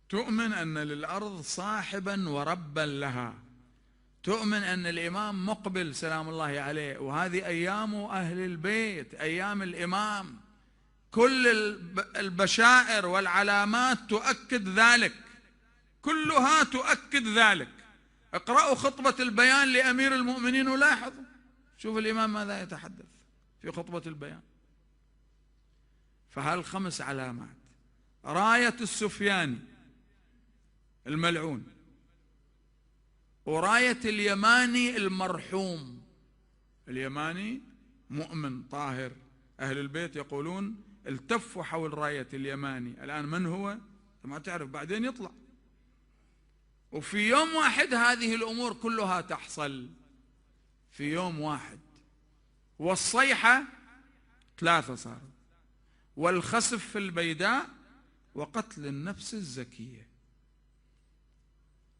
تؤمن أن للأرض صاحبا وربا لها، تؤمن أن الإمام مقبل سلام الله عليه، وهذه أيام أهل البيت، أيام الإمام، كل البشائر والعلامات تؤكد ذلك، كلها تؤكد ذلك. اقرأوا خطبة البيان لأمير المؤمنين ولاحظوا، شوف الإمام ماذا يتحدث في خطبة البيان. فهالخمس علامات: راية السفياني الملعون، وراية اليماني المرحوم، اليماني مؤمن طاهر، أهل البيت يقولون التفوا حول راية اليماني، الآن من هو ما تعرف، بعدين يطلع. وفي يوم واحد هذه الأمور كلها تحصل في يوم واحد. والصيحة 3 صاروا، والخسف في البيداء، وقتل النفس الزكية.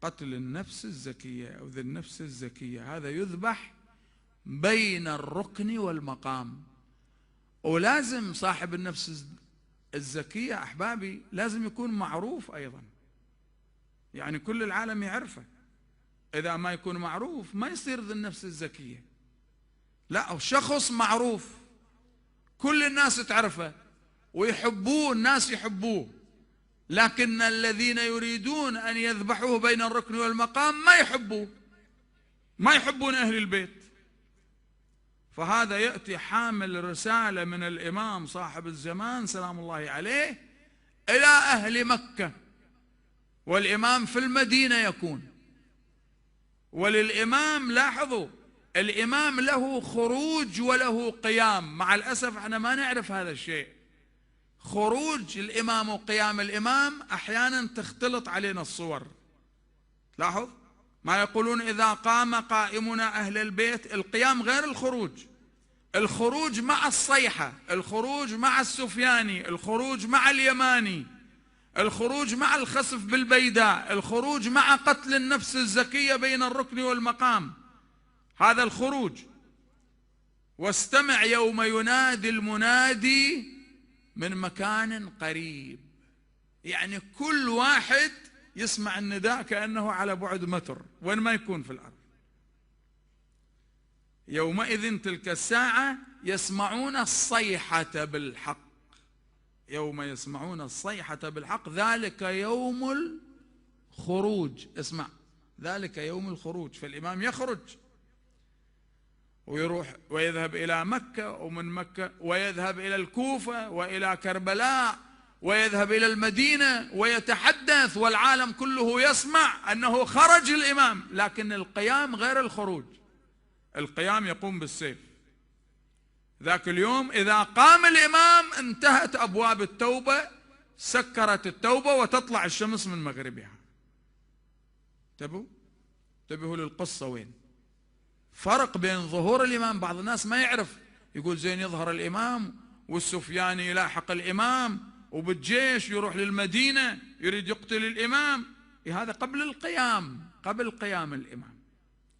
قتل النفس الزكية أو ذي النفس الزكية هذا يذبح بين الركن والمقام. ولازم صاحب النفس الزكية أحبابي لازم يكون معروف أيضا، يعني كل العالم يعرفه. إذا ما يكون معروف ما يصير ذي النفس الزكية. لا، شخص معروف كل الناس تعرفه ويحبوه، الناس يحبوه، لكن الذين يريدون أن يذبحوه بين الركن والمقام ما يحبوه، ما يحبون أهل البيت. فهذا يأتي حامل رسالة من الإمام صاحب الزمان سلام الله عليه إلى أهل مكة، والإمام في المدينة يكون. وللإمام لاحظوا الإمام له خروج وله قيام، مع الأسف احنا ما نعرف هذا الشيء. خروج الإمام وقيام الإمام أحيانا تختلط علينا الصور. لاحظ ما يقولون إذا قام قائمنا أهل البيت، القيام غير الخروج، الخروج مع الصيحة، الخروج مع السفياني، الخروج مع اليماني، الخروج مع الخسف بالبيداء، الخروج مع قتل النفس الزكية بين الركن والمقام، هذا الخروج. واستمع يوم ينادي المنادي من مكان قريب، يعني كل واحد يسمع النداء كأنه على بعد متر وين ما يكون في الأرض. يومئذ تلك الساعة يسمعون الصيحة بالحق، يوم يسمعون الصيحة بالحق ذلك يوم الخروج. اسمع، ذلك يوم الخروج. فالإمام يخرج ويروح ويذهب إلى مكة، ومن مكة ويذهب إلى الكوفة وإلى كربلاء ويذهب إلى المدينة ويتحدث، والعالم كله يسمع أنه خرج الإمام. لكن القيام غير الخروج، القيام يقوم بالسيف. ذاك اليوم إذا قام الإمام انتهت أبواب التوبة، سكرت التوبة وتطلع الشمس من مغربها. انتبهوا للقصة وين. فرق بين ظهور الإمام، بعض الناس ما يعرف، يقول زين يظهر الإمام والسفياني يلاحق الإمام وبالجيش يروح للمدينة يريد يقتل الإمام، هذا قبل القيام، قبل قيام الإمام،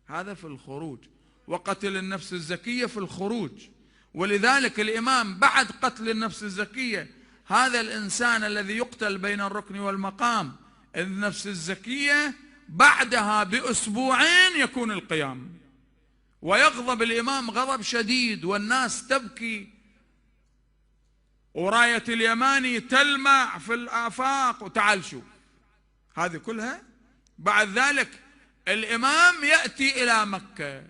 هذا في الخروج. وقتل النفس الزكية في الخروج. ولذلك الإمام بعد قتل النفس الزكية، هذا الإنسان الذي يقتل بين الركن والمقام النفس الزكية، بعدها بأسبوعين يكون القيام، ويغضب الإمام غضب شديد والناس تبكي، وراية اليماني تلمع في الآفاق. وتعال شوف هذه كلها. بعد ذلك الإمام يأتي إلى مكة،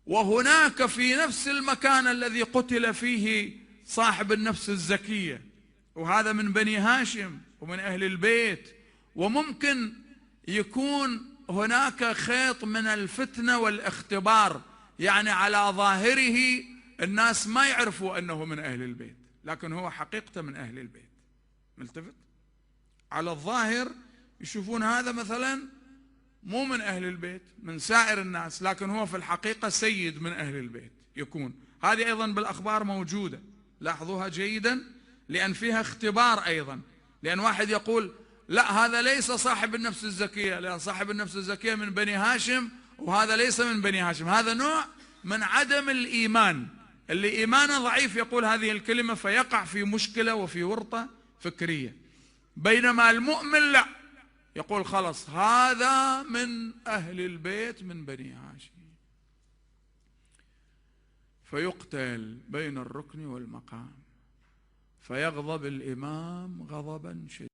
وهناك في نفس المكان الذي قتل فيه صاحب النفس الزكية، وهذا من بني هاشم ومن أهل البيت، وممكن يكون هناك خيط من الفتنة والاختبار، يعني على ظاهره الناس ما يعرفوا أنه من أهل البيت، لكن هو حقيقة من أهل البيت. ملتفت على الظاهر يشوفون هذا مثلا مو من أهل البيت، من سائر الناس، لكن هو في الحقيقة سيد من أهل البيت يكون. هذه أيضا بالأخبار موجودة، لاحظوها جيدا، لأن فيها اختبار أيضا. لأن واحد يقول لا هذا ليس صاحب النفس الزكية، لأن صاحب النفس الزكية من بني هاشم وهذا ليس من بني هاشم، هذا نوع من عدم الإيمان. اللي إيمانه ضعيف يقول هذه الكلمة فيقع في مشكلة وفي ورطة فكرية. بينما المؤمن لا، يقول خلص هذا من أهل البيت من بني هاشم، فيقتل بين الركن والمقام، فيغضب الإمام غضبا شديدا.